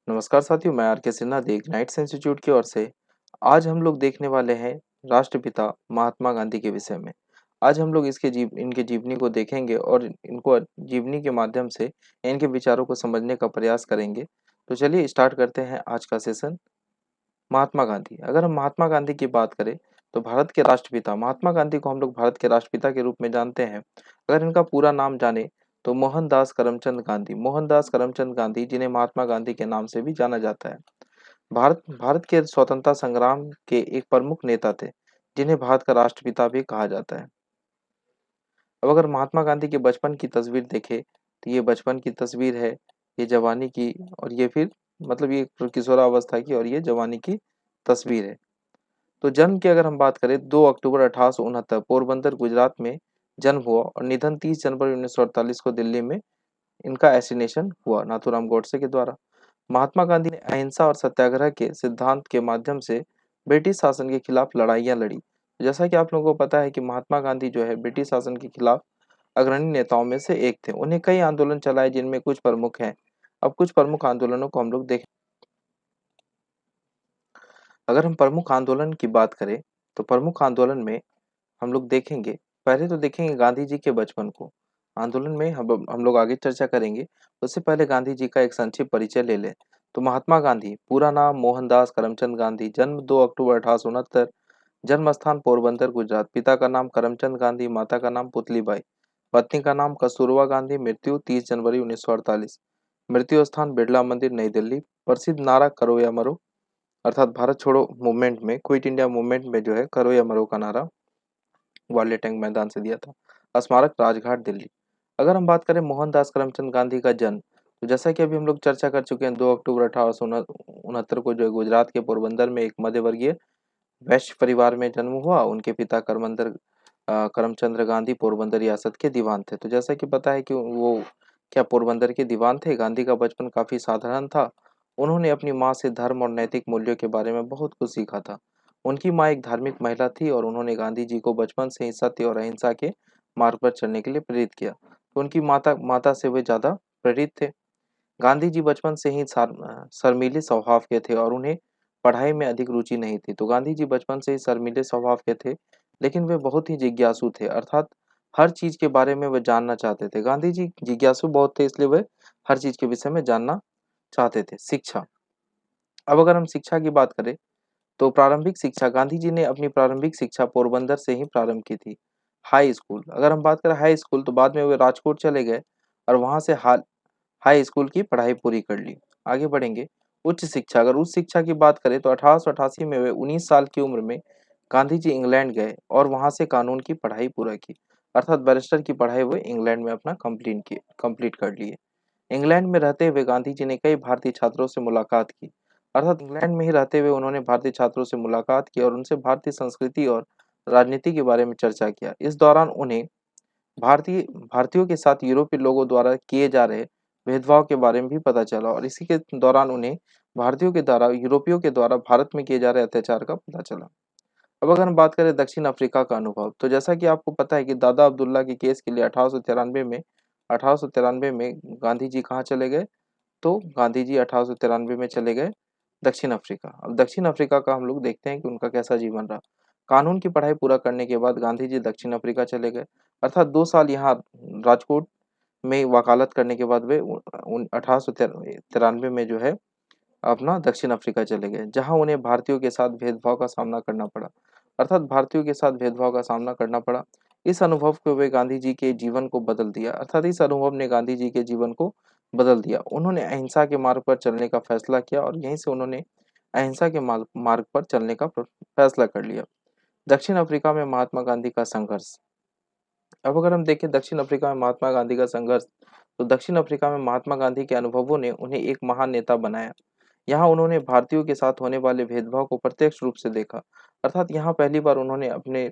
नमस्कार साथियों, मैं आर के सिन्हा देख नाइट्स इंस्टीट्यूट की ओर से। आज हम लोग देखने वाले हैं राष्ट्रपिता महात्मा गांधी के विषय में। आज हम लोग इनके जीवनी को देखेंगे और इनको जीवनी के माध्यम से इनके विचारों को समझने का प्रयास करेंगे। तो चलिए स्टार्ट करते हैं आज का सेशन। महात्मा गांधी, अगर हम महात्मा गांधी की बात करें तो भारत के राष्ट्रपिता महात्मा गांधी को हम लोग भारत के राष्ट्रपिता के रूप में जानते हैं। अगर इनका पूरा नाम जाने तो मोहनदास करमचंद गांधी, जिन्हें महात्मा गांधी के नाम से भी जाना जाता है। भारत भारत के स्वतंत्रता संग्राम के एक प्रमुख नेता थे, जिन्हें भारत का राष्ट्रपिता भी कहा जाता है। अब अगर महात्मा गांधी के बचपन की तस्वीर देखें तो ये बचपन की तस्वीर है, ये जवानी की, और ये फिर मतलब ये किशोरावस्था की और ये जवानी की तस्वीर है। तो जन्म की अगर हम बात करें 2 अक्टूबर 1869 पोरबंदर गुजरात में जन्म हुआ और निधन 30 जनवरी 1948 को दिल्ली में इनका एसिनेशन हुआ नाथूराम गोडसे के द्वारा। महात्मा गांधी ने अहिंसा और सत्याग्रह के सिद्धांत के माध्यम से ब्रिटिश शासन के खिलाफ लड़ाइयाँ लड़ी। जैसा कि आप लोगों को पता है कि महात्मा गांधी जो है ब्रिटिश शासन के खिलाफ अग्रणी नेताओं में से एक थे। उन्हें कई आंदोलन चलाए, जिनमें कुछ प्रमुख हैं। अब कुछ प्रमुख आंदोलनों को हम लोग देखें। अगर हम प्रमुख आंदोलन की बात करें तो प्रमुख आंदोलन में हम लोग देखेंगे, पहले तो देखेंगे गांधी जी के बचपन को। आंदोलन में हम लोग आगे चर्चा करेंगे। उससे पहले गांधी जी का एक संक्षिप्त परिचय ले लें। तो महात्मा गांधी, पूरा नाम मोहनदास करमचंद गांधी, जन्म 2 अक्टूबर 1869, जन्म स्थान पोरबंदर गुजरात, पिता का नाम करमचंद गांधी, माता का नाम पुतलीबाई, पत्नी का नाम कस्तूरबा गांधी, मृत्यु 30 जनवरी 1948, मृत्यु स्थान बिरला मंदिर नई दिल्ली। प्रसिद्ध नारा करो या मरो, अर्थात भारत छोड़ो मूवमेंट में, क्विट इंडिया मूवमेंट में जो है करो या मरो का नारा ग्वालियर टैंक मैदान से दिया था। स्मारक राजघाट दिल्ली। अगर हम बात करें मोहनदास करमचंद गांधी का जन्म, तो जैसा कि अभी हम लोग चर्चा कर चुके हैं, 2 अक्टूबर 1869 को जो है गुजरात के पोरबंदर में एक मध्य वर्गीय वैश्य परिवार में जन्म हुआ। उनके पिता करमचंद्र गांधी पोरबंदर रियासत के दीवान थे। तो जैसा कि पता है कि वो क्या पोरबंदर के दीवान थे। गांधी का बचपन काफी साधारण था। उन्होंने अपनी माँ से धर्म और नैतिक मूल्यों के बारे में बहुत कुछ सीखा था। उनकी माँ एक धार्मिक महिला थी और उन्होंने गांधी जी को बचपन से ही सत्य और अहिंसा के मार्ग पर चलने के लिए प्रेरित किया। तो उनकी माता माता से वे ज्यादा प्रेरित थे। गांधी जी बचपन से ही शर्मीले स्वभाव के थे और उन्हें पढ़ाई में अधिक रुचि नहीं थी। तो गांधी जी बचपन से ही शर्मीले स्वभाव के थे, लेकिन वे बहुत ही जिज्ञासु थे, अर्थात हर चीज के बारे में वे जानना चाहते थे। गांधी जी जिज्ञासु बहुत थे, इसलिए वे हर चीज के विषय में जानना चाहते थे। शिक्षा, अब अगर हम शिक्षा की बात करें तो प्रारंभिक शिक्षा, गांधी जी ने अपनी प्रारंभिक शिक्षा पोरबंदर से ही प्रारंभ की थी। हाई स्कूल, अगर हम बात करें हाई स्कूल, तो बाद में वे राजकोट चले गए और वहां से हाई स्कूल की पढ़ाई पूरी कर ली। आगे बढ़ेंगे। उच्च शिक्षा, अगर उच्च शिक्षा की बात करें तो 1888 में वे 19 साल की उम्र में गांधी जी इंग्लैंड गए और वहां से कानून की पढ़ाई पूरा की, अर्थात बैरिस्टर की पढ़ाई वे इंग्लैंड में अपना कंप्लीट कर लिए। इंग्लैंड में रहते हुए गांधी जी ने कई भारतीय छात्रों से मुलाकात की, अर्थात इंग्लैंड में ही रहते हुए उन्होंने भारतीय छात्रों से मुलाकात की और उनसे भारतीय संस्कृति और राजनीति के बारे में चर्चा किया। इस दौरान उन्हें भारतीयों के साथ यूरोपीय लोगों द्वारा किए जा रहे भेदभाव के बारे में भी पता चला और इसी के दौरान उन्हें भारतीयों के द्वारा यूरोपियों के द्वारा भारत में किए जा रहे अत्याचार का पता चला। अब अगर हम बात करें दक्षिण अफ्रीका का अनुभव, तो जैसा कि आपको पता है कि दादा अब्दुल्ला के केस के लिए 1893 में गांधी जी कहाँ चले गए, तो गांधी जी 1893 में चले गए दक्षिण अफ्रीका। अब दक्षिण अफ्रीका का हम लोग देखते हैं कि उनका कैसा जीवन रहा। कानून की पढ़ाई पूरा करने के बाद गांधी जी दक्षिण अफ्रीका चले गए, अर्थात 2 साल यहाँ राजकोट में वकालत करने के बाद वे 1893 में जो है अपना दक्षिण अफ्रीका चले गए, जहां उन्हें भारतीयों के साथ भेदभाव का सामना करना पड़ा, अर्थात भारतीयों के साथ भेदभाव का सामना करना पड़ा। इस अनुभव को वे गांधी जी के जीवन को बदल दिया, अर्थात इस अनुभव ने गांधी जी के जीवन को बदल दिया। उन्होंने अहिंसा के मार्ग पर चलने का फैसला किया और यहीं से उन्होंने अहिंसा के मार्ग पर चलने का फैसला कर लिया। दक्षिण अफ्रीका में महात्मा गांधी का संघर्ष, अब अगर हम देखें दक्षिण अफ्रीका में महात्मा गांधी का संघर्ष, तो दक्षिण अफ्रीका में महात्मा गांधी के अनुभवों ने उन्हें एक महान नेता बनाया। यहाँ उन्होंने भारतीयों के साथ होने वाले भेदभाव को प्रत्यक्ष रूप से देखा, अर्थात यहाँ पहली बार उन्होंने अपने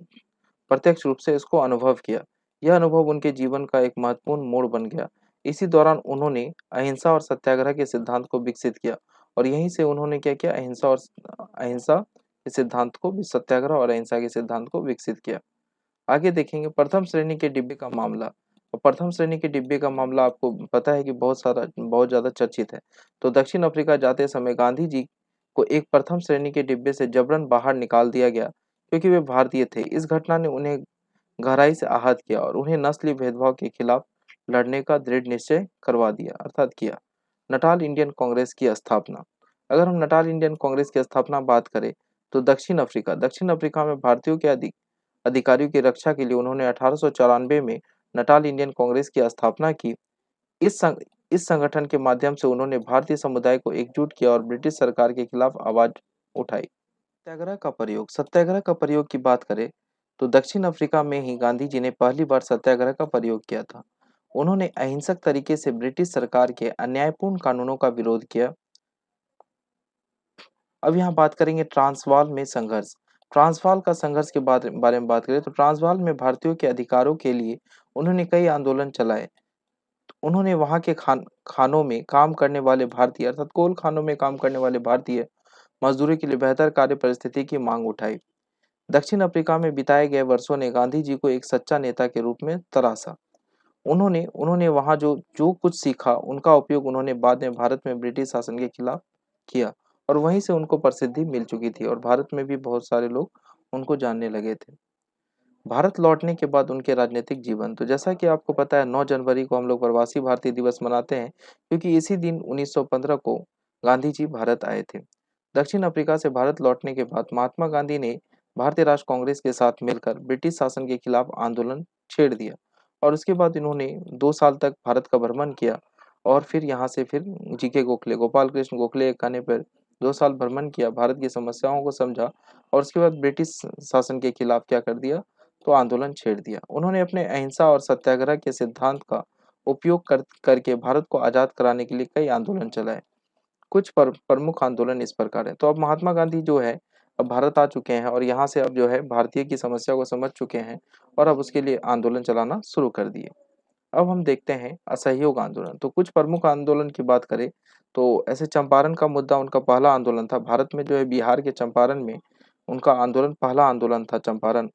प्रत्यक्ष रूप से इसको अनुभव किया। यह अनुभव उनके जीवन का एक महत्वपूर्ण मोड़ बन गया। इसी दौरान उन्होंने अहिंसा और सत्याग्रह के सिद्धांत को विकसित किया और यहीं से उन्होंने क्या किया, अहिंसा के सिद्धांत को, सत्याग्रह और अहिंसा के सिद्धांत को विकसित किया। आगे देखेंगे प्रथम श्रेणी के डिब्बे का मामला। और प्रथम श्रेणी के डिब्बे का मामला आपको पता है कि बहुत ज़्यादा चर्चित है। तो दक्षिण अफ्रीका जाते समय गांधी जी को एक प्रथम श्रेणी के डिब्बे से जबरन बाहर निकाल दिया गया क्योंकि वे भारतीय थे। इस घटना ने उन्हें गहराई से आहत किया और उन्हें नस्लीय भेदभाव के खिलाफ लड़ने का दृढ़ निश्चय करवा दिया अर्थात किया। नटाल इंडियन कांग्रेस की स्थापना। अगर हम नटाल इंडियन कांग्रेस की स्थापना बात करें तो दक्षिण अफ्रीका में भारतीयों के अधिकारियों की रक्षा के लिए उन्होंने 1894 में नटाल इंडियन कांग्रेस की स्थापना की। इस संग, इस संगठन के माध्यम से उन्होंने भारतीय समुदाय को एकजुट किया और ब्रिटिश सरकार के खिलाफ आवाज उठाई। सत्याग्रह का प्रयोग की बात करें तो दक्षिण अफ्रीका में ही गांधी जी ने पहली बार सत्याग्रह का प्रयोग किया था। उन्होंने अहिंसक तरीके से ब्रिटिश सरकार के अन्यायपूर्ण कानूनों का विरोध किया। अब यहाँ बात करेंगे ट्रांसवाल में संघर्ष। ट्रांसवाल का संघर्ष के बारे में बात करें तो ट्रांसवाल में भारतीयों के अधिकारों के लिए उन्होंने कई आंदोलन चलाए। उन्होंने वहां के खानों में काम करने वाले भारतीय अर्थात कोल खानों में काम करने वाले भारतीय मजदूरों के लिए बेहतर कार्य परिस्थिति की मांग उठाई। दक्षिण अफ्रीका में बिताए गए वर्षों ने गांधी जी को एक सच्चा नेता के रूप में तराशा। उन्होंने उन्होंने वहां जो जो कुछ सीखा उनका उपयोग उन्होंने बाद में भारत में ब्रिटिश शासन के खिलाफ किया और वहीं से उनको प्रसिद्धि मिल चुकी थी और भारत में भी बहुत सारे लोग उनको जानने लगे थे। भारत लौटने के बाद उनके राजनीतिक जीवन। तो जैसा कि आपको पता है 9 जनवरी को हम लोग प्रवासी भारतीय दिवस मनाते हैं क्योंकि इसी दिन 1915 को गांधी जी भारत आए थे। दक्षिण अफ्रीका से भारत लौटने के बाद महात्मा गांधी ने भारतीय राष्ट्र कांग्रेस के साथ मिलकर ब्रिटिश शासन के खिलाफ आंदोलन छेड़ दिया और उसके बाद इन्होंने 2 साल तक भारत का भ्रमण किया और फिर यहाँ से फिर जीके गोखले गोपाल कृष्ण गोखले के कहने पर 2 साल भ्रमण किया, भारत की समस्याओं को समझा और उसके बाद ब्रिटिश शासन के खिलाफ क्या कर दिया तो आंदोलन छेड़ दिया। उन्होंने अपने अहिंसा और सत्याग्रह के सिद्धांत का उपयोग करके भारत को आजाद कराने के लिए कई आंदोलन चलाए। कुछ प्रमुख आंदोलन इस प्रकार है। तो अब महात्मा गांधी जो है अब भारत आ चुके हैं और यहाँ से अब जो है भारतीय की समस्या को समझ चुके हैं और अब उसके लिए आंदोलन चलाना शुरू कर दिए। अब हम देखते हैं असहयोग आंदोलन। तो कुछ प्रमुख आंदोलन की बात करें तो ऐसे चंपारण का मुद्दा उनका पहला आंदोलन था। भारत में जो है बिहार के चंपारण में उनका आंदोलन पहला आंदोलन था। चंपारण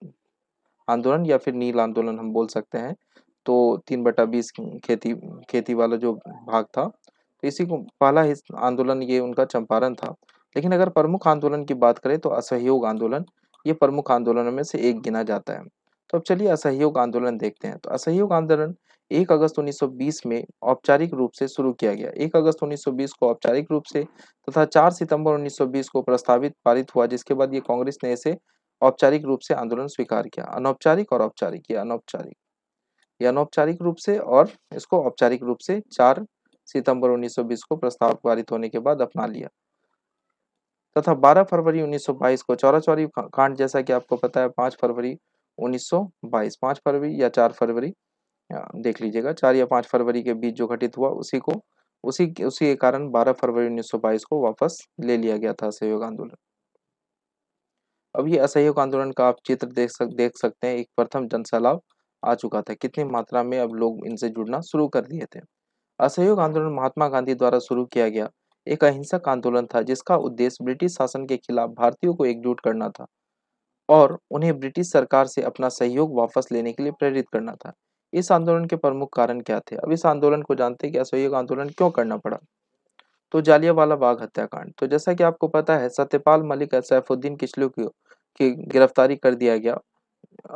आंदोलन या फिर नील आंदोलन हम बोल सकते हैं। तो 3/20 खेती खेती वाला जो भाग था तो इसी को पहला आंदोलन ये उनका चंपारण था। लेकिन अगर प्रमुख आंदोलन की बात करें तो असहयोग आंदोलन ये प्रमुख आंदोलनों में से एक गिना जाता है। तो अब चलिए असहयोग आंदोलन देखते हैं। तो असहयोग आंदोलन 1 अगस्त 1920 में औपचारिक रूप से शुरू किया गया। 1 अगस्त 1920 को औपचारिक रूप से तथा 4 सितंबर 1920 को प्रस्तावित पारित हुआ, जिसके बाद ये कांग्रेस ने इसे औपचारिक रूप से आंदोलन स्वीकार किया। अनौपचारिक और औपचारिक, ये अनौपचारिक रूप से और इसको औपचारिक रूप से 4 सितंबर 1920 को प्रस्ताव पारित होने के बाद अपना लिया तथा 12 फरवरी 1922 को चौरा चौरी कांड, जैसा कि आपको पता है 5 फरवरी 1922, 5 फरवरी या 4 फरवरी देख लीजिएगा, 4 या 5 फरवरी के बीच जो घटित हुआ उसी के कारण 12 फरवरी 1922 को वापस ले लिया गया था असहयोग आंदोलन। अब ये असहयोग आंदोलन का आप चित्र देख सकते हैं। एक प्रथम जनसैलाब आ चुका था, कितनी मात्रा में अब लोग इनसे जुड़ना शुरू कर दिए थे। असहयोग आंदोलन महात्मा गांधी द्वारा शुरू किया गया एक अहिंसक आंदोलन था जिसका उद्देश्य ब्रिटिश शासन के खिलाफ भारतीयों को एकजुट करना था और उन्हें ब्रिटिश सरकार से अपना सहयोग वापस लेने के लिए प्रेरित करना था। इस आंदोलन के प्रमुख कारण क्या थे? अब इस आंदोलन को जानते हैं कि असहयोग आंदोलन क्यों करना पड़ा। तो जालियांवाला बाग हत्याकांड। तो जैसा कि आपको पता है सत्यपाल मलिक और सैफुद्दीन किचलू की गिरफ्तारी कर दिया गया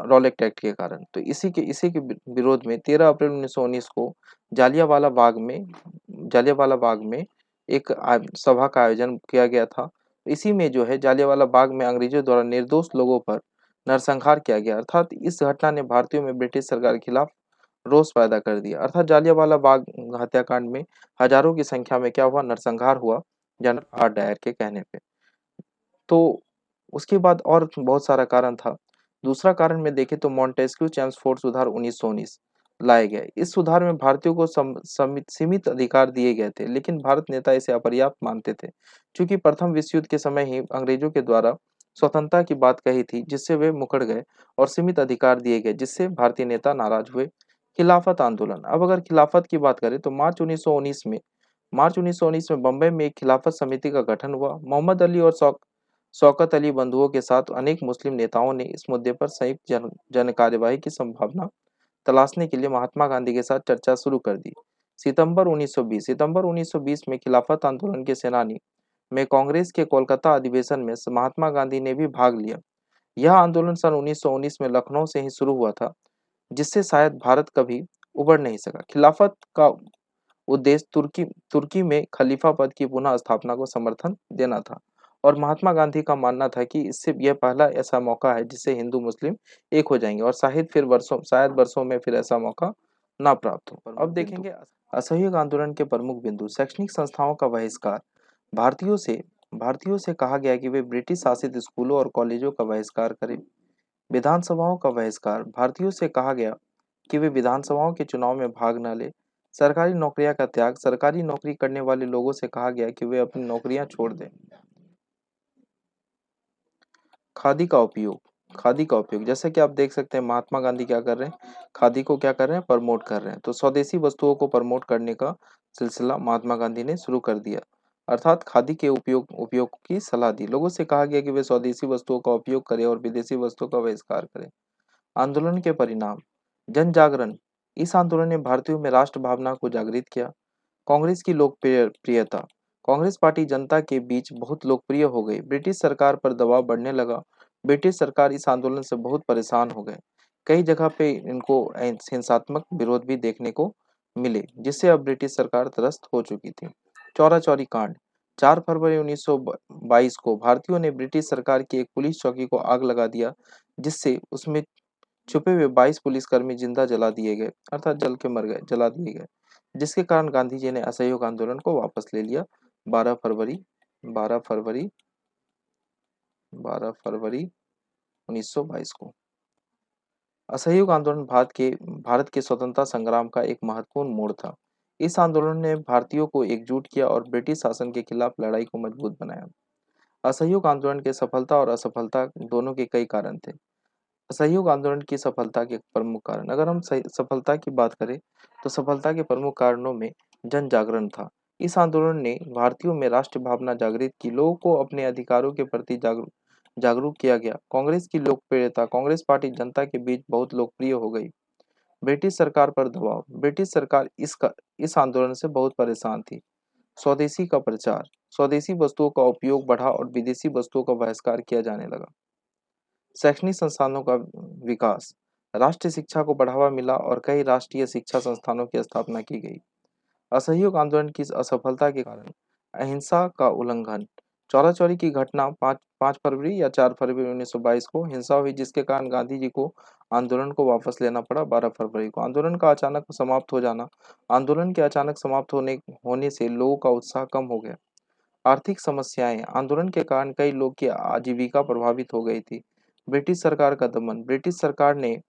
रॉलेट एक्ट के कारण। तो इसी के विरोध में 13 अप्रैल 1919 को जालियांवाला बाग में एक सभा का आयोजन किया गया था। इसी में जो है जालियांवाला बाग में अंग्रेजों द्वारा निर्दोष लोगों पर नरसंहार किया गया। अर्थात इस घटना ने भारतीयों में ब्रिटिश सरकार के खिलाफ रोष पैदा कर दिया। अर्थात जालियांवाला बाग हत्याकांड में हजारों की संख्या में क्या हुआ, नरसंहार हुआ जनरल आर डायर के कहने पे। तो उसके बाद और बहुत सारा कारण था। दूसरा कारण में देखें तो मॉन्टेस्क्यू चेम्सफोर्ड सुधार 1919 लाए गए। इस सुधार में भारतीयों को सीमित अधिकार दिए गए थे, लेकिन भारत नेता इसे अपर्याप्त मानते थे क्योंकि प्रथम विश्व युद्ध के समय ही अंग्रेजों के द्वारा स्वतंत्रता की बात कही थी, जिससे वे मुकर गए और सीमित अधिकार दिए गए, जिससे भारतीय नेता नाराज हुए। खिलाफत आंदोलन। अब अगर खिलाफत की बात करें तो मार्च 1919 में बंबई में एक खिलाफत समिति का गठन हुआ। मोहम्मद अली और शौकत अली बंधुओं के साथ अनेक मुस्लिम नेताओं ने इस मुद्दे पर संयुक्त जन कार्यवाही की संभावना तलाशने के लिए महात्मा गांधी के साथ चर्चा शुरू कर दी। सितंबर 1920 में खिलाफत आंदोलन के सेनानी में कांग्रेस के कोलकाता अधिवेशन में महात्मा गांधी ने भी भाग लिया। यह आंदोलन सन 1919 में लखनऊ से ही शुरू हुआ था, जिससे शायद भारत कभी उबर नहीं सका। खिलाफत का उद्देश्य तुर्की तुर्की में खलीफा पद की पुनः स्थापना को समर्थन देना था और महात्मा गांधी का मानना था कि इससे यह पहला ऐसा मौका है जिससे हिंदू मुस्लिम एक हो जाएंगे और शायद वर्षों में फिर ऐसा मौका ना प्राप्त हो। अब देखेंगे असहयोग आंदोलन के प्रमुख बिंदु। शैक्षणिक संस्थाओं का बहिष्कार। भारतीयों से भारतीयों से कहा गया कि वे ब्रिटिश शासित स्कूलों और कॉलेजों का बहिष्कार करें। विधानसभाओं का बहिष्कार। भारतीयों से कहा गया कि वे विधानसभाओं के चुनाव में भाग न ले। सरकारी नौकरियां का त्याग। सरकारी नौकरी करने वाले लोगों से कहा गया कि वे अपनी नौकरियां छोड़ दें। खादी का उपयोग। खादी का उपयोग, जैसे कि आप देख सकते हैं महात्मा गांधी क्या कर रहे हैं, खादी को क्या कर रहे हैं, प्रमोट कर रहे हैं। तो स्वदेशी वस्तुओं को प्रमोट करने का सिलसिला महात्मा गांधी ने शुरू कर दिया, अर्थात खादी के उपयोग उपयोग की सलाह दी। लोगों से कहा गया कि वे स्वदेशी वस्तुओं का उपयोग करें और विदेशी वस्तुओं का बहिष्कार करें। आंदोलन के परिणाम। जन जागरण। इस आंदोलन ने भारतीयों में राष्ट्र भावना को जागृत किया। कांग्रेस की लोकप्रियता। कांग्रेस पार्टी जनता के बीच बहुत लोकप्रिय हो गई। ब्रिटिश सरकार पर दबाव बढ़ने लगा। ब्रिटिश सरकार इस आंदोलन से बहुत परेशान हो गए। कई जगह पे इनको हिंसात्मक विरोध भी देखने को मिले, जिससे अब ब्रिटिश सरकार त्रस्त हो चुकी थी। चौरा चौरी कांड। 4 फरवरी 1922 को भारतीयों ने ब्रिटिश सरकार की एक पुलिस चौकी को आग लगा दिया, जिससे उसमें छुपे हुए 22 पुलिसकर्मी जिंदा जला दिए गए, अर्थात जल के मर गए, जला दिए गए, जिसके कारण गांधी जी ने असहयोग आंदोलन को वापस ले लिया। 12 फरवरी 12 फरवरी 12 फरवरी 1922 को। असहयोग आंदोलन भारत के स्वतंत्रता संग्राम का एक महत्वपूर्ण मोड़ था। इस आंदोलन ने भारतीयों को एकजुट किया और ब्रिटिश शासन के खिलाफ लड़ाई को मजबूत बनाया। असहयोग आंदोलन के सफलता और असफलता दोनों के कई कारण थे। असहयोग आंदोलन की सफलता के प्रमुख कारण। अगर हम सफलता की बात करें तो सफलता के प्रमुख कारणों में जन जागरण था। इस आंदोलन ने भारतीयों में राष्ट्र भावना जागृत की। लोगों को अपने अधिकारों के प्रति जागरूक किया गया। कांग्रेस की लोकप्रियता। कांग्रेस पार्टी जनता के बीच बहुत लोकप्रिय हो गई। ब्रिटिश सरकार पर दबाव। ब्रिटिश सरकार इस आंदोलन से बहुत परेशान थी। स्वदेशी का प्रचार। स्वदेशी वस्तुओं का उपयोग बढ़ा और विदेशी वस्तुओं का बहिष्कार किया जाने लगा। शैक्षणिक संस्थानों का विकास। राष्ट्रीय शिक्षा को बढ़ावा मिला और कई राष्ट्रीय शिक्षा संस्थानों की स्थापना की गई। असहयोग आंदोलन की असफलता के कारण। अहिंसा का उल्लंघन। चौरा चौरी की घटना 5 फरवरी या 4 फरवरी 1922 को हिंसा हुई, जिसके कारण गांधी जी को आंदोलन को वापस लेना पड़ा 12 फरवरी को। आंदोलन के अचानक समाप्त होने से लोगों का उत्साह कम हो गया। आर्थिक समस्याएं। आंदोलन के कारण कई लोग की आजीविका प्रभावित हो गई थी। ब्रिटिश सरकार का दमन। ब्रिटिश सरकार ने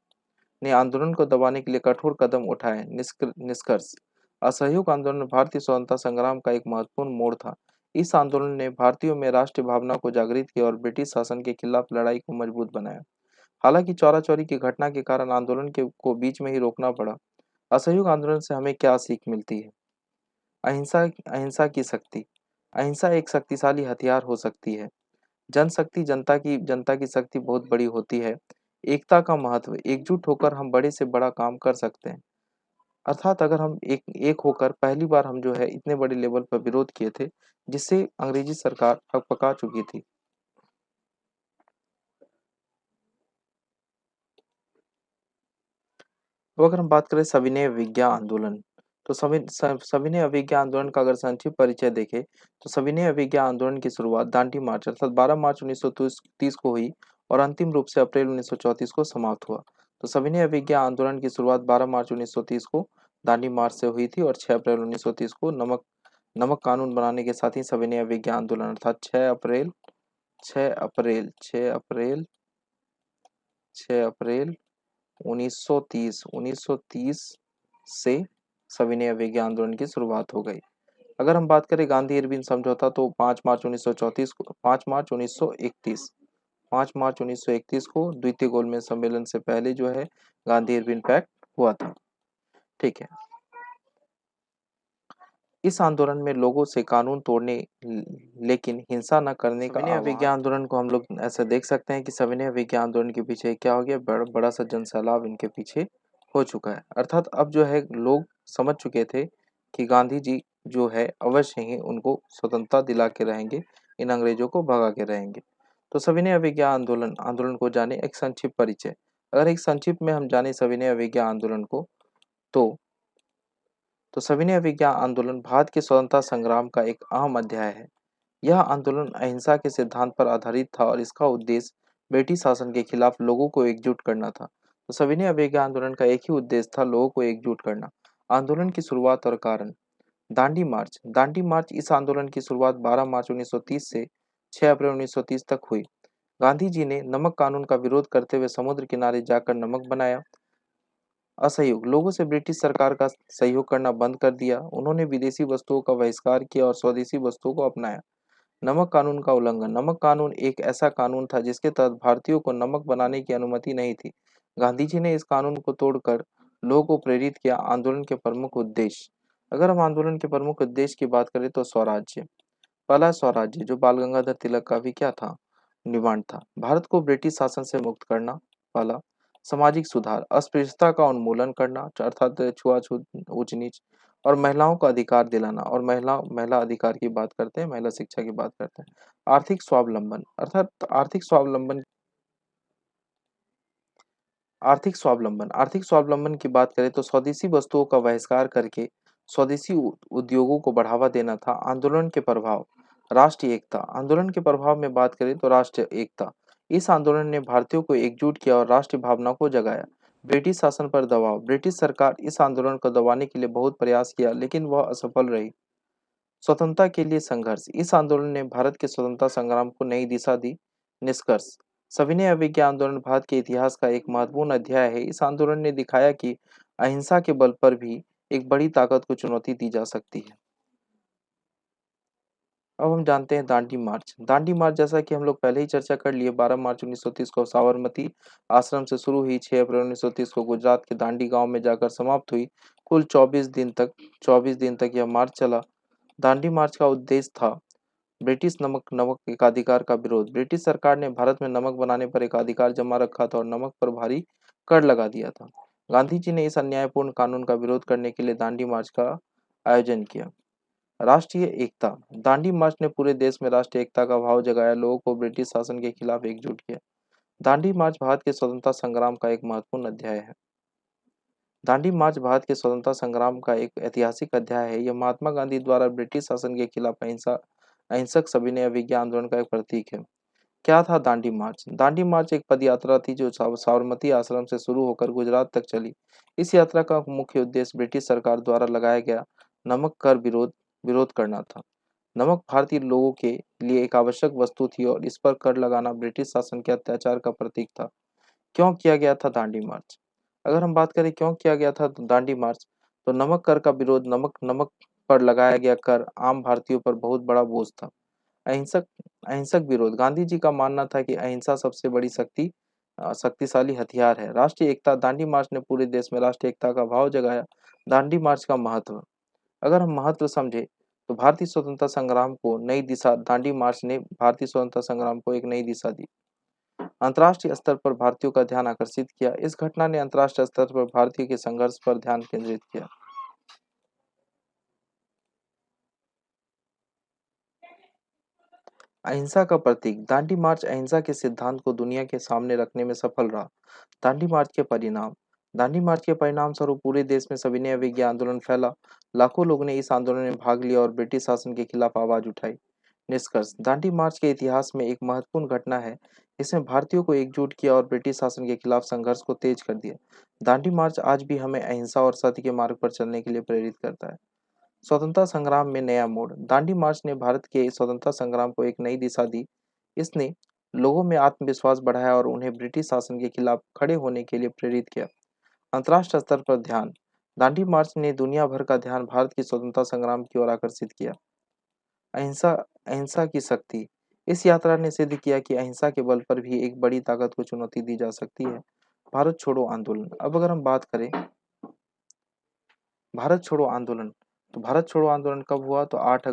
आंदोलन को दबाने के लिए कठोर कदम उठाए। निष्कर्ष। असहयोग आंदोलन भारतीय स्वतंत्रता संग्राम का एक महत्वपूर्ण मोड़ था। इस आंदोलन ने भारतीयों में राष्ट्रीय भावना को जागृत किया और ब्रिटिश शासन के खिलाफ लड़ाई को मजबूत बनाया। हालांकि चौरा चौरी की घटना के कारण आंदोलन को बीच में ही रोकना पड़ा। असहयोग आंदोलन से हमें क्या सीख मिलती है? अहिंसा अहिंसा की शक्ति। अहिंसा एक शक्तिशाली हथियार हो सकती है। जनशक्ति जनता की शक्ति बहुत बड़ी होती है। एकता का महत्व। एकजुट होकर हम बड़े से बड़ा काम कर सकते हैं। अर्थात अगर हम एक होकर पहली बार हम जो है इतने बड़े लेवल पर विरोध किए थे, जिससे अंग्रेजी सरकार हकपका चुकी थी। तो अगर हम बात करें सविनय अवज्ञा आंदोलन, तो सविनय अवज्ञा आंदोलन का अगर संक्षिप्त परिचय देखें तो सविनय अवज्ञा आंदोलन की शुरुआत दांडी मार्च अर्थात 12 मार्च 1930 को हुई और अंतिम रूप से अप्रैल 1934 को समाप्त हुआ। तो सविनय अवज्ञा आंदोलन की शुरुआत 12 मार्च 1930 को दांडी मार्च से हुई थी और 6 अप्रैल 1930 को नमक नमक कानून बनाने के साथ ही सविनय अवज्ञा आंदोलन अर्थात 6 अप्रैल 1930 से सविनय अवज्ञा आंदोलन की शुरुआत हो गई। अगर हम बात करें गांधी इरविन समझौता तो 5 मार्च 1931 को द्वितीय गोलमेज सम्मेलन से पहले जो है गांधी इरविन पैक्ट हुआ था। ठीक है। इस आंदोलन में लोगों से कानून तोड़ने लेकिन हिंसा न करने का सविनय अवज्ञा आंदोलन को हम लोग ऐसा देख सकते हैं कि सविनय अवज्ञा आंदोलन के पीछे क्या हो गया, बड़ा सा जन सैलाब इनके पीछे हो चुका है। अर्थात अब जो है लोग समझ चुके थे कि गांधी जी जो है अवश्य ही उनको स्वतंत्रता दिला के रहेंगे, इन अंग्रेजों को भगा के रहेंगे। तो सविनय अवज्ञा आंदोलन आंदोलन को जाने एक संक्षिप्त परिचय। अगर एक संक्षिप्त में हम जाने सविनय अवज्ञा आंदोलन को, तो सविनय अवज्ञा आंदोलन भारत के स्वतंत्रता संग्राम का एक अहम अध्याय है। यह आंदोलन अहिंसा के सिद्धांत पर आधारित था और इसका उद्देश्य ब्रिटिश शासन के खिलाफ लोगों को एकजुट करना था। तो सविनय अवज्ञा आंदोलन का एक ही उद्देश्य था, लोगों को एकजुट करना। आंदोलन की शुरुआत और कारण। दांडी मार्च इस आंदोलन की शुरुआत 12 मार्च 1930 से 6 अप्रैल 1930 तक हुई। गांधी जी ने नमक कानून का विरोध करते हुए समुद्र किनारे जाकर नमक बनाया। असहयोग। लोगों से ब्रिटिश सरकार का सहयोग करना बंद कर दिया। उन्होंने विदेशी वस्तुओं का बहिष्कार किया और स्वदेशी वस्तुओं को अपनाया। नमक कानून का उल्लंघन। नमक कानून एक ऐसा कानून था जिसके तहत भारतीयों को नमक बनाने की अनुमति नहीं थी। गांधी जी ने इस कानून को तोड़कर लोगों को प्रेरित किया। आंदोलन के प्रमुख उद्देश्य। अगर हम आंदोलन के प्रमुख उद्देश्य की बात करें तो स्वराज्य। पहला स्वराज्य, जो बाल गंगाधर तिलक का भी क्या था, डिमांड था। भारत को ब्रिटिश शासन से मुक्त करना। पहला। सामाजिक सुधार, अस्पृश्यता का उन्मूलन करना, अर्थात छुआछूत, ऊंच नीच, और महिलाओं का अधिकार दिलाना। और महिला महिला अधिकार की बात करते हैं, महिला शिक्षा की बात करते हैं। आर्थिक स्वावलंबन, अर्थात आर्थिक स्वावलंबन की बात करें तो स्वदेशी वस्तुओं का बहिष्कार करके स्वदेशी उद्योगों को बढ़ावा देना था। आंदोलन के प्रभाव। राष्ट्रीय एकता। आंदोलन के प्रभाव में बात करें तो राष्ट्रीय एकता। इस आंदोलन ने भारतीयों को एकजुट किया और राष्ट्रीय भावना को जगाया। ब्रिटिश शासन पर दबाव। ब्रिटिश सरकार इस आंदोलन को दबाने के लिए बहुत प्रयास किया, लेकिन वह असफल रही। स्वतंत्रता के लिए संघर्ष। इस आंदोलन ने भारत के स्वतंत्रता संग्राम को नई दिशा दी। निष्कर्ष। सविनय अवज्ञा आंदोलन भारत के इतिहास का एक महत्वपूर्ण अध्याय है। इस आंदोलन ने दिखाया कि अहिंसा के बल पर भी एक बड़ी ताकत को चुनौती दी जा सकती है। अब हम जानते हैं दांडी मार्च। दांडी मार्च, जैसा कि हम लोग पहले ही चर्चा कर लिए, 12 मार्च 1930 को साबरमती आश्रम से शुरू हुई, 6 अप्रैल 1930 को गुजरात के दांडी गांव में जाकर समाप्त हुई। कुल 24 दिन तक यह मार्च चला। दांडी मार्च का उद्देश्य था ब्रिटिश नमक नमक एकाधिकार का विरोध। ब्रिटिश सरकार ने भारत में नमक बनाने पर एकाधिकार जमा रखा था और नमक पर भारी कर लगा दिया था। गांधी जी ने इस अन्यायपूर्ण कानून का विरोध करने के लिए दांडी मार्च का आयोजन किया। राष्ट्रीय एकता। दांडी मार्च ने पूरे देश में राष्ट्रीय एकता का भाव जगाया, लोगों को ब्रिटिश शासन के खिलाफ एकजुट किया। दांडी मार्च भारत के स्वतंत्रता संग्राम का एक महत्वपूर्ण अध्याय है। दांडी मार्च भारत के स्वतंत्रता संग्राम का एक ऐतिहासिक अध्याय है। यह महात्मा गांधी द्वारा ब्रिटिश शासन के खिलाफ अहिंसक सविनय अवज्ञा आंदोलन का एक प्रतीक है। क्या था दांडी मार्च? दांडी मार्च एक पद यात्रा थी जो साबरमती आश्रम से शुरू होकर गुजरात तक चली। इस यात्रा का मुख्य उद्देश्य ब्रिटिश सरकार द्वारा लगाया गया नमक कर विरोध करना था। नमक भारतीय लोगों के लिए एक आवश्यक वस्तु थी और इस पर कर लगाना ब्रिटिश शासन के अत्याचार का प्रतीक था। क्यों किया गया था दांडी मार्च? अगर हम बात करें क्यों किया गया था दांडी मार्च, तो नमक कर का विरोध। नमक नमक पर लगाया गया कर आम भारतीयों पर बहुत बड़ा बोझ था। अहिंसक अहिंसक विरोध। गांधी जी का मानना था कि अहिंसा सबसे बड़ी शक्तिशाली हथियार है। राष्ट्रीय एकता। दांडी मार्च ने पूरे देश में राष्ट्रीय एकता का भाव जगाया। दांडी मार्च का महत्व। अगर हम महत्व समझे तो भारतीय स्वतंत्रता संग्राम को नई दिशा। दांडी मार्च ने भारतीय स्वतंत्रता संग्राम को एक नई दिशा दी। अंतर्राष्ट्रीय स्तर पर भारतीयों का ध्यान आकर्षित किया। इस घटना ने अंतर्राष्ट्रीय स्तर पर भारतीयों के संघर्ष पर ध्यान केंद्रित किया। अहिंसा का प्रतीक। दांडी मार्च अहिंसा के सिद्धांत को दुनिया के सामने रखने में सफल रहा। दांडी मार्च के परिणाम। दांडी मार्च के परिणाम स्वरूप पूरे देश में सविनय अवज्ञा आंदोलन फैला। लाखों लोगों ने इस आंदोलन में भाग लिया और ब्रिटिश शासन के खिलाफ आवाज उठाई। निष्कर्ष। दांडी मार्च के इतिहास में एक महत्वपूर्ण घटना है। इसमें भारतीयों को एकजुट किया और ब्रिटिश शासन के खिलाफ संघर्ष को तेज कर दिया। दांडी मार्च आज भी हमें अहिंसा और सत्य के मार्ग पर चलने के लिए प्रेरित करता है। स्वतंत्रता संग्राम में नया मोड़। दांडी मार्च ने भारत के स्वतंत्रता संग्राम को एक नई दिशा दी। इसने लोगों में आत्मविश्वास बढ़ाया और उन्हें ब्रिटिश शासन के खिलाफ खड़े होने के लिए प्रेरित किया। अंतर्राष्ट्रीय स्तर पर ध्यान। दांडी मार्च ने दुनिया भर का ध्यान भारत की स्वतंत्रता संग्राम की ओर आकर्षित किया। अहिंसा अहिंसा की शक्ति। इस यात्रा ने सिद्ध किया कि अहिंसा के बल पर भी एक बड़ी ताकत को चुनौती दी जा सकती है। भारत छोड़ो आंदोलन। अब अगर हम बात करें भारत छोड़ो आंदोलन, तो भारत छोड़ो आंदोलन कब हुआ? तो 8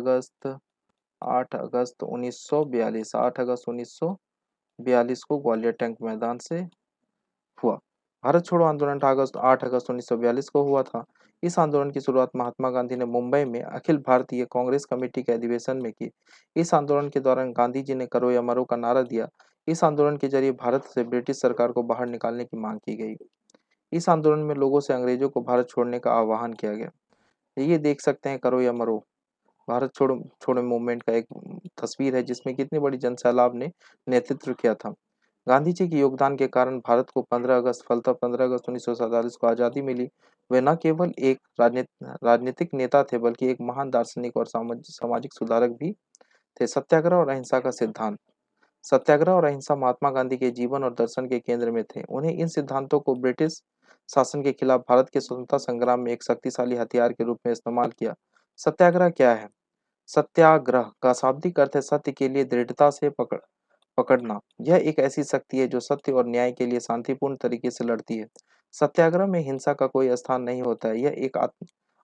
अगस्त 1942 को ग्वालियर टैंक मैदान से हुआ। भारत छोड़ो आंदोलन 8 अगस्त 1942 को हुआ था। इस आंदोलन की शुरुआत महात्मा गांधी ने मुंबई में अखिल भारतीय कांग्रेस कमेटी के अधिवेशन में की। इस आंदोलन के दौरान गांधी जी ने करो या मरो का नारा दिया। इस आंदोलन के जरिए भारत से ब्रिटिश सरकार को बाहर निकालने की मांग की गई। इस आंदोलन में लोगों से अंग्रेजों को भारत छोड़ने का आह्वान किया गया। ये देख सकते हैं करो या मरो, भारत छोड़ो छोड़ो मूवमेंट का एक तस्वीर है जिसमें कितनी बड़ी जनसैलाब ने नेतृत्व किया था। गांधी जी के योगदान के कारण भारत को 15 अगस्त फलतः 15 अगस्त 1947 को आज़ादी मिली। वे न केवल एक राजनीतिक नेता थे बल्कि एक महान दार्शनिक और सामाजिक सुधारक भी थे। सत्याग्रह और अहिंसा का सिद्धांत। सत्याग्रह और अहिंसा महात्मा गांधी के जीवन और दर्शन के केंद्र में थे। उन्हें इन सिद्धांतों को ब्रिटिश शासन के खिलाफ भारत के स्वतंत्रता संग्राम में एक शक्तिशाली हथियार के रूप में इस्तेमाल किया। सत्याग्रह क्या है? सत्याग्रह का शाब्दिक अर्थ है सत्य के लिए दृढ़ता से पकड़ना। यह एक ऐसी शक्ति है जो सत्य और न्याय के लिए शांतिपूर्ण तरीके से लड़ती है। सत्याग्रह में हिंसा का कोई स्थान नहीं होता है। यह एक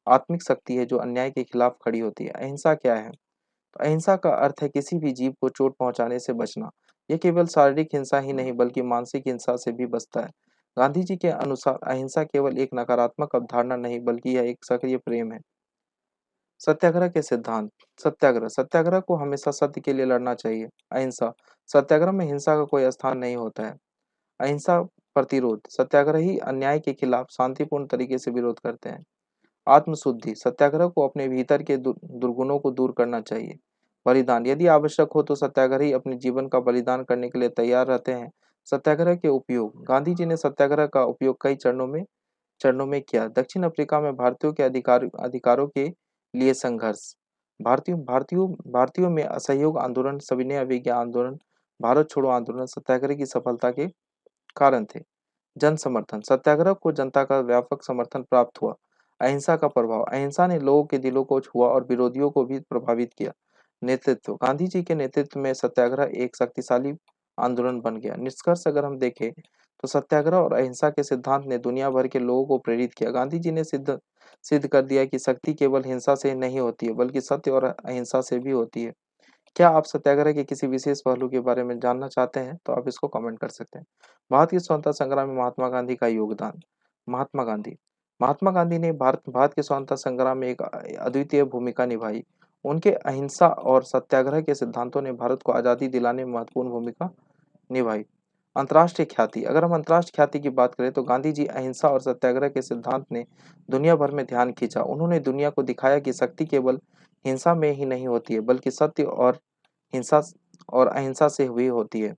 आत्मिक शक्ति है जो अन्याय के खिलाफ खड़ी होती है। अहिंसा क्या है? तो अहिंसा का अर्थ है किसी भी जीव को चोट पहुंचाने से बचना। यह केवल शारीरिक हिंसा ही नहीं बल्कि मानसिक हिंसा से भी बचता है। गांधी जी के अनुसार अहिंसा केवल एक नकारात्मक अवधारणा नहीं बल्कि यह एक सक्रिय प्रेम है। सत्याग्रह के सिद्धांत। सत्याग्रह सत्याग्रह को हमेशा सत्य के लिए लड़ना चाहिए। अहिंसा सत्याग्रह में हिंसा का कोई स्थान नहीं होता है। अहिंसा प्रतिरोध सत्याग्रही अन्याय के खिलाफ शांतिपूर्ण तरीके से विरोध करते हैं। आत्मशुद्धि सत्याग्रह को अपने भीतर के दुर्गुणों को दूर करना चाहिए। बलिदान यदि आवश्यक हो तो सत्याग्रही अपने जीवन का बलिदान करने के लिए तैयार रहते हैं। सत्याग्रह के उपयोग। गांधी जी ने सत्याग्रह का उपयोग कई चरणों में किया। दक्षिण अफ्रीका में भारतीयों के अधिकारों के लिए संघर्ष। भारतीयों में असहयोग आंदोलन, सविनय अवज्ञा आंदोलन, भारत छोड़ो आंदोलन सत्याग्रह की सफलता के कारण थे। जन समर्थन सत्याग्रह को जनता का व्यापक समर्थन प्राप्त हुआ। अहिंसा का प्रभाव। अहिंसा ने लोगों के दिलों को छुआ और विरोधियों को भी प्रभावित किया। नेतृत्व गांधी जी के नेतृत्व में सत्याग्रह एक शक्तिशाली आंदोलन बन गया। निष्कर्ष अगर हम देखें तो सत्याग्रह और अहिंसा के सिद्धांत ने दुनिया भर के लोगों को प्रेरित किया। गांधी जी ने सिद्ध सिद्ध कर दिया कि शक्ति केवल हिंसा से नहीं होती है बल्कि सत्य और अहिंसा से भी होती है। क्या आप सत्याग्रह के किसी विशेष पहलू के बारे में जानना चाहते हैं तो आप इसको कमेंट कर सकते हैं। भारत की स्वतंत्रता संग्राम में महात्मा गांधी का योगदान। महात्मा गांधी महात्मा गांधी ने भारत भारत के स्वतंत्रता संग्राम में एक अद्वितीय भूमिका निभाई। उनके अहिंसा और सत्याग्रह के सिद्धांतों ने भारत को आज़ादी दिलाने में महत्वपूर्ण भूमिका निभाई। अंतर्राष्ट्रीय ख्याति अगर हम अंतर्राष्ट्रीय ख्याति की बात करें तो गांधी जी अहिंसा और सत्याग्रह के सिद्धांत ने दुनिया भर में ध्यान खींचा। उन्होंने दुनिया को दिखाया कि शक्ति केवल हिंसा में ही नहीं होती है बल्कि सत्य और हिंसा और अहिंसा से हुई होती है।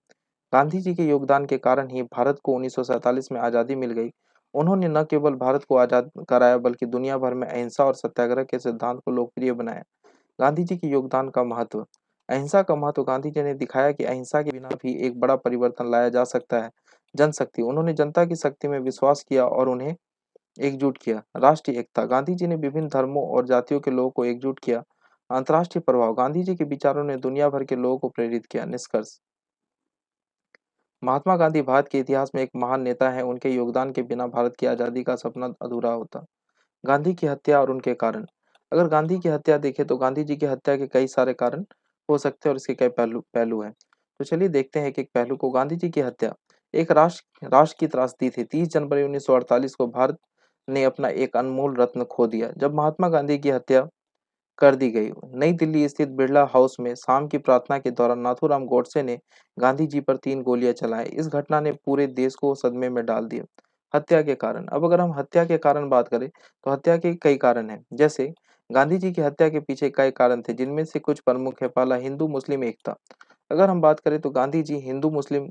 गांधी जी के योगदान के कारण ही भारत को 1947 में आज़ादी मिल गई। उन्होंने न केवल भारत को आज़ाद कराया बल्कि दुनिया भर में अहिंसा और सत्याग्रह के सिद्धांत को लोकप्रिय बनाया। गांधी जी के योगदान का महत्व। अहिंसा का महत्व गांधी जी ने दिखाया कि अहिंसा के बिना भी एक बड़ा परिवर्तन लाया जा सकता है। जनशक्ति उन्होंने जनता की शक्ति में विश्वास किया और उन्हें एकजुट किया। राष्ट्रीय एकता गांधी जी ने विभिन्न धर्मों और जातियों के लोगों को एकजुट किया। अंतर्राष्ट्रीय प्रभाव गांधी जी के विचारों ने दुनिया भर के लोगों को प्रेरित किया। निष्कर्ष महात्मा गांधी भारत के इतिहास में एक महान नेता है। उनके योगदान के बिना भारत की आज़ादी का सपना अधूरा होता। गांधी की हत्या और उनके कारण। अगर गांधी की हत्या देखें तो गांधी जी की हत्या के कई सारे कारण हो सकते हैं और इसके कई पहलू पहलू हैं। तो चलिए देखते हैं एक पहलू को। गांधी जी की हत्या एक राष्ट्र की त्रासदी थी। 30 जनवरी 1948 को भारत ने अपना एक अनमोल रत्न खो दिया जब महात्मा गांधी की हत्या कर दी गई। नई दिल्ली स्थित बिरला हाउस में शाम की प्रार्थना के दौरान नाथूराम गोडसे ने गांधी जी पर 3 गोलियां चलाई। इस घटना ने पूरे देश को सदमे में डाल दिया। हत्या के कारण। अब अगर हम हत्या के कारण बात करें तो हत्या के कई कारण हैं। जैसे गांधी जी की हत्या के पीछे कई कारण थे जिनमें से कुछ प्रमुख है। पहला, हिंदू मुस्लिम एकता। अगर हम बात करें तो गांधी जी हिंदू मुस्लिम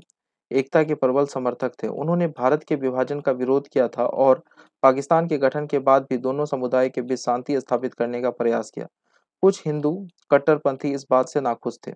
एकता के प्रबल समर्थक थे। उन्होंने भारत के विभाजन का विरोध किया था और पाकिस्तान के गठन के बाद भी दोनों समुदाय के बीच शांति स्थापित करने का प्रयास किया। कुछ हिंदू कट्टरपंथी इस बात से नाखुश थे।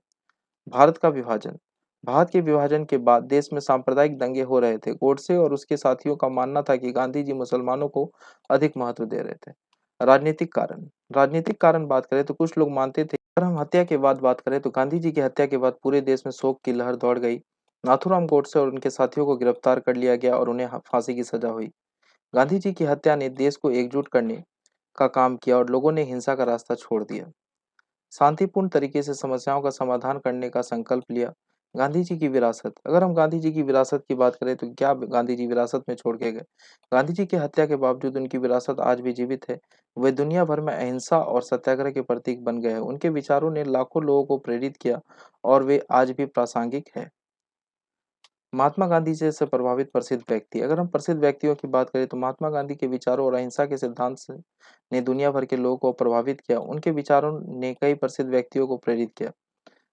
भारत का विभाजन। भारत के विभाजन के बाद देश में सांप्रदायिक दंगे हो रहे थे। गोडसे और उसके साथियों का मानना था कि गांधी जी मुसलमानों को अधिक महत्व दे रहे थे। राजनीतिक कारण। राजनीतिक कारण बात करें तो कुछ लोग मानते थे। अगर हम हत्या के बाद बात करें तो गांधी जी की हत्या के बाद पूरे देश में शोक की लहर दौड़ गई। नाथूराम गोडसे और उनके साथियों को गिरफ्तार कर लिया गया और उन्हें फांसी की सजा हुई। गांधी जी की हत्या ने देश को एकजुट करने का काम किया और लोगों ने हिंसा का रास्ता छोड़ दिया। शांतिपूर्ण तरीके से समस्याओं का समाधान करने का संकल्प लिया। गांधी जी की विरासत, अगर हम गांधी जी की विरासत की बात करें तो क्या गांधी जी विरासत में छोड़ के गए? गांधी जी की हत्या के बावजूद उनकी विरासत आज भी जीवित है। वे दुनिया भर में अहिंसा और सत्याग्रह के प्रतीक बन गए हैं। उनके विचारों ने लाखों लोगों को प्रेरित किया और वे आज भी प्रासंगिक है। महात्मा गांधी जैसे प्रभावित प्रसिद्ध व्यक्ति, अगर हम प्रसिद्ध व्यक्तियों की बात करें तो महात्मा गांधी के विचारों और अहिंसा के सिद्धांत से ने दुनिया भर के लोगों को प्रभावित किया। उनके विचारों ने कई प्रसिद्ध व्यक्तियों को प्रेरित किया।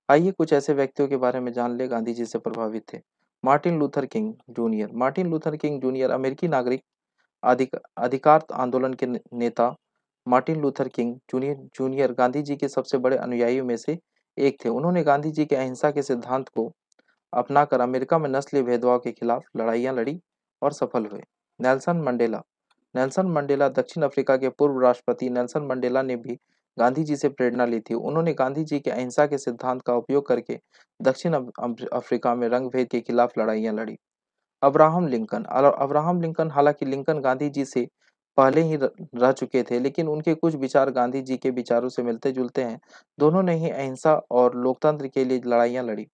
आइए कुछ ऐसे व्यक्तियों के बारे में जान ले गांधी जी से प्रभावित थे। Martin Luther King junior, Martin Luther King junior अमेरिकी नागरिक अधिकार आंदोलन के नेता। Martin Luther King junior junior Gandhi ji के सबसे बड़े अनुयायियों में से एक थे। उन्होंने गांधी जी के अहिंसा के सिद्धांत को अपनाकर अमेरिका में नस्लीय भेदभाव के खिलाफ लड़ाइयाँ लड़ी और सफल हुए। नेल्सन मंडेला, नेल्सन मंडेला दक्षिण अफ्रीका के पूर्व राष्ट्रपति नेल्सन मंडेला ने भी गांधी जी से प्रेरणा ली थी। उन्होंने गांधी जी के अहिंसा के सिद्धांत का उपयोग करके दक्षिण अफ्रीका में रंगभेद के खिलाफ लड़ाइयाँ लड़ी। अब्राहम लिंकन, अब्राहम लिंकन, हालांकि लिंकन गांधी जी से पहले ही रह चुके थे, लेकिन उनके कुछ विचार गांधी जी के विचारों से मिलते जुलते हैं। दोनों ने ही अहिंसा और लोकतंत्र के लिए लड़ाइयाँ लड़ी।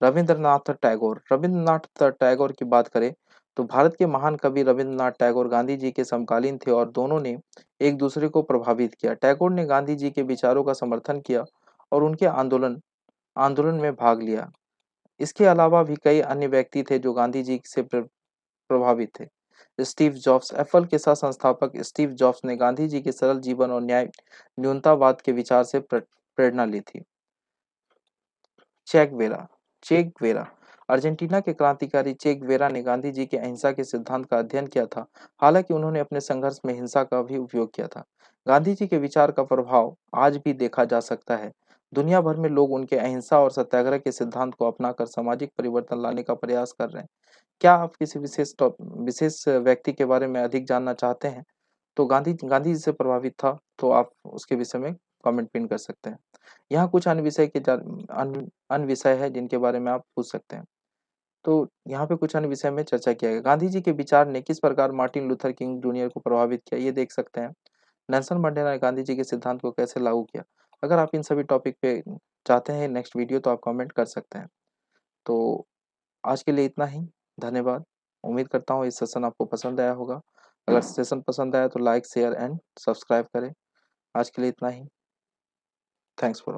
रविंद्रनाथ टैगोर, रविंद्रनाथ टैगोर की बात करें तो भारत के महान कवि रविंद्रनाथ टैगोर गांधी जी के समकालीन थे और दोनों ने एक दूसरे को प्रभावित किया। टैगोर ने गांधी जी के विचारों का समर्थन किया और उनके आंदोलन आंदोलन में भाग लिया। इसके अलावा भी कई अन्य व्यक्ति थे जो गांधी जी से प्रभावित थे। स्टीव जॉब्स, एप्पल के सह संस्थापक स्टीव जॉब्स ने गांधी जी के सरल जीवन और न्याय न्यूनतावाद के विचार से प्रेरणा ली थी। Che Guevara, Che Guevara, Argentina के क्रांतिकारी चेक वेरा ने गांधी जी के अहिंसा के सिद्धांत का अध्ययन किया था। हालांकि उन्होंने अपने संघर्ष में हिंसा का भी उपयोग किया था। गांधी जी के विचार का प्रभाव आज भी देखा जा सकता है। दुनिया भर में लोग उनके अहिंसा और सत्याग्रह के सिद्धांत को अपनाकर सामाजिक परिवर्तन लाने का प्रयास कर रहे हैं। क्या आप किसी विशेष व्यक्ति के बारे में अधिक जानना चाहते हैं? तो गांधी गांधी जी से प्रभावित था, तो आप उसके विषय में कमेंट पिन कर सकते हैं। यहाँ कुछ अन्य विषय के अन्य विषय है जिनके बारे में आप पूछ सकते हैं। तो यहाँ पे कुछ अन्य विषय में चर्चा किया गया। गांधी जी के विचार ने किस प्रकार मार्टिन लूथर किंग जूनियर को प्रभावित किया, ये देख सकते हैं। नेल्सन मंडेला ने गांधी जी के सिद्धांत को कैसे लागू किया। अगर आप इन सभी टॉपिक पे चाहते हैं नेक्स्ट वीडियो तो आप कमेंट कर सकते हैं। तो आज के लिए इतना ही। धन्यवाद। उम्मीद करता हूँ इस सेशन आपको पसंद आया होगा। अगर सेशन पसंद आया तो लाइक शेयर एंड सब्सक्राइब करें। आज के लिए इतना ही। Thanks for